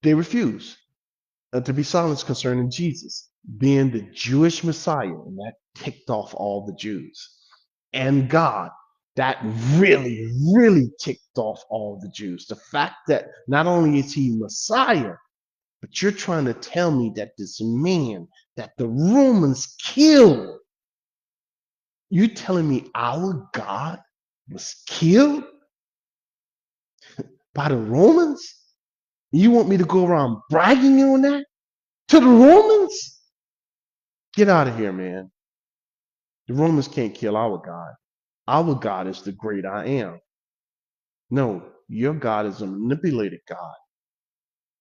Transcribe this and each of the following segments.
They refuse to be silent concerning Jesus being the Jewish Messiah, and that ticked off all the Jews. And God, that really, really ticked off all the Jews. The fact that not only is he Messiah, but you're trying to tell me that this man that the Romans killed, you telling me our God was killed by the Romans? You want me to go around bragging you on that? To the Romans? Get out of here, man. The Romans can't kill our God. Our God is the great I am. No, your God is a manipulated God,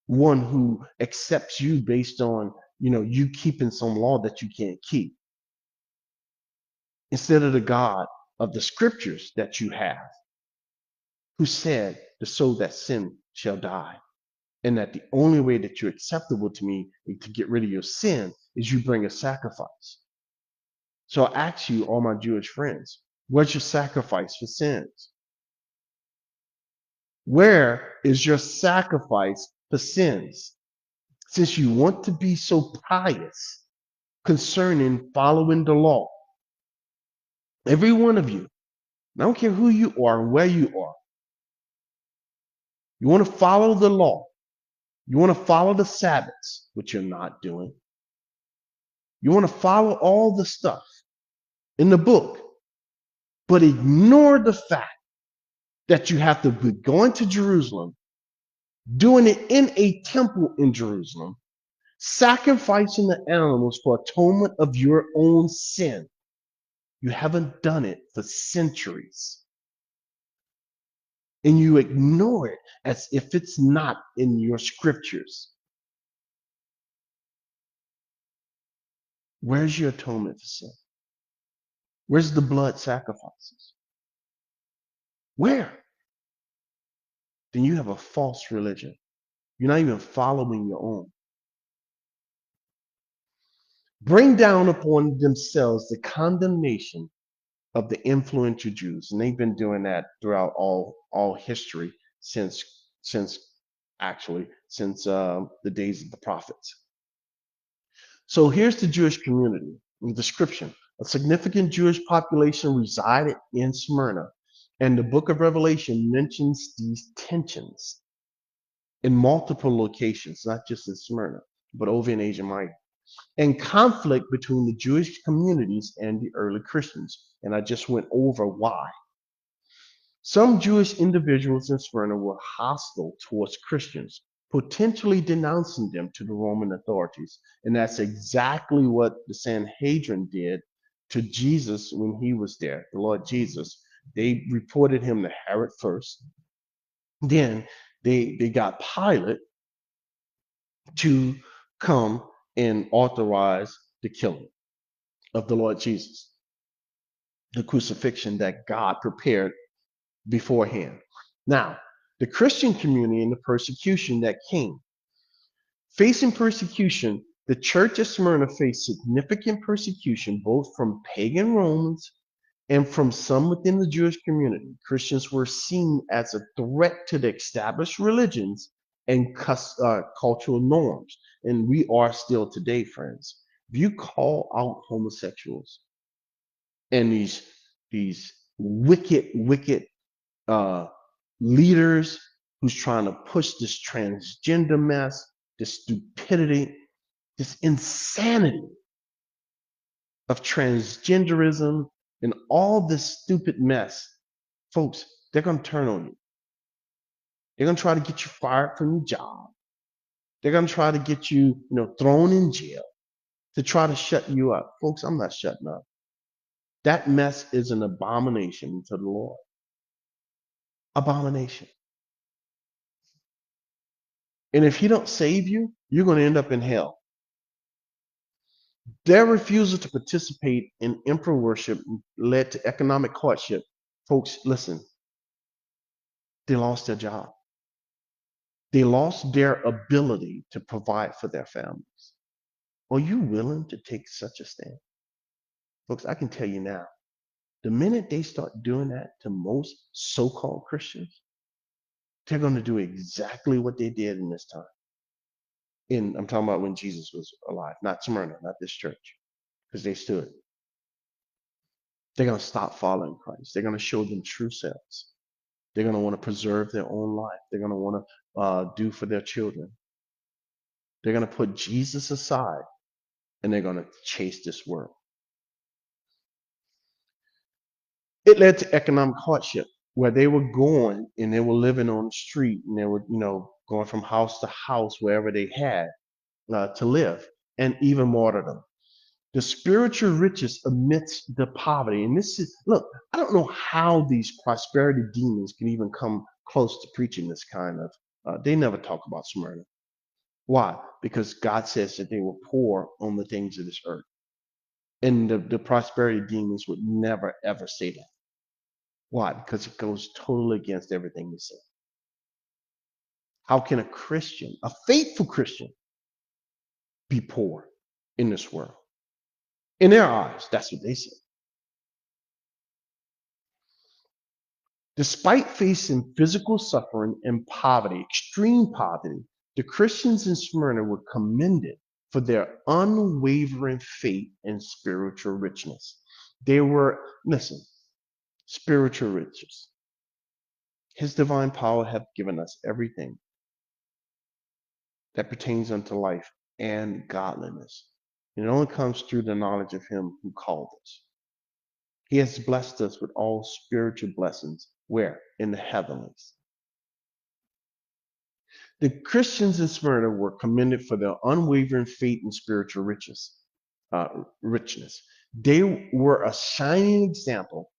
one who accepts you based on, you keeping some law that you can't keep, instead of the God of the scriptures that you have, who said, the soul that sin shall die. And that the only way that you're acceptable to me to get rid of your sin is you bring a sacrifice. So I ask you, all my Jewish friends, what's your sacrifice for sins? Where is your sacrifice for sins? Since you want to be so pious concerning following the law, every one of you, I don't care who you are and where you are, you want to follow the law, you want to follow the Sabbaths, which you're not doing, you want to follow all the stuff in the book, but ignore the fact that you have to be going to Jerusalem, doing it in a temple in Jerusalem, sacrificing the animals for atonement of your own sin. You haven't done it for centuries. And you ignore it as if it's not in your scriptures. Where's your atonement for sin? Where's the blood sacrifices? Where? Then you have a false religion. You're not even following your own. Bring down upon themselves the condemnation of the influential Jews. And they've been doing that throughout all history since the days of the prophets. So here's the Jewish community in description. A significant Jewish population resided in Smyrna, and the book of Revelation mentions these tensions in multiple locations, not just in Smyrna, but over in Asia Minor, and conflict between the Jewish communities and the early Christians. And I just went over why. Some Jewish individuals in Smyrna were hostile towards Christians, potentially denouncing them to the Roman authorities. And that's exactly what the Sanhedrin did to Jesus when he was there, the Lord Jesus. They reported him to Herod first. Then they got Pilate to come and authorize the killing of the Lord Jesus, the crucifixion that God prepared beforehand. Now, the Christian community and the persecution that came. Facing persecution, the church of Smyrna faced significant persecution both from pagan Romans and from some within the Jewish community. Christians were seen as a threat to the established religions and cultural norms. And we are still today, friends. If you call out homosexuals and these wicked uh, leaders who's trying to push this transgender mess, this stupidity, this insanity of transgenderism and all this stupid mess, folks, they're going to turn on you. They're going to try to get you fired from your job. They're going to try to get you, thrown in jail to try to shut you up. Folks, I'm not shutting up. That mess is an abomination to the Lord. Abomination. And if he don't save you, you're going to end up in hell. Their refusal to participate in emperor worship led to economic hardship. Folks, listen, they lost their job. They lost their ability to provide for their families. Are you willing to take such a stand? Folks, I can tell you now, the minute they start doing that to most so-called Christians, they're going to do exactly what they did in this time. I'm talking about when Jesus was alive, not Smyrna, not this church, because they stood. They're going to stop following Christ. They're going to show them true selves. They're going to want to preserve their own life. They're going to want to do for their children. They're going to put Jesus aside, and they're going to chase this world. It led to economic hardship, where they were going and they were living on the street, and they were, going from house to house wherever they had to live, and even martyrdom. The spiritual riches amidst the poverty. And this is, look, I don't know how these prosperity demons can even come close to preaching this kind of, they never talk about Smyrna. Why? Because God says that they were poor on the things of this earth. And the prosperity demons would never, ever say that. Why? Because it goes totally against everything they say. How can a Christian, a faithful Christian, be poor in this world? In their eyes, that's what they say. Despite facing physical suffering and poverty, extreme poverty, the Christians in Smyrna were commended for their unwavering faith and spiritual richness. They were, listen, spiritual riches. His divine power hath given us everything that pertains unto life and godliness. And it only comes through the knowledge of him who called us. He has blessed us with all spiritual blessings. Where? In the heavenlies. The Christians in Smyrna were commended for their unwavering faith and spiritual richness. They were a shining example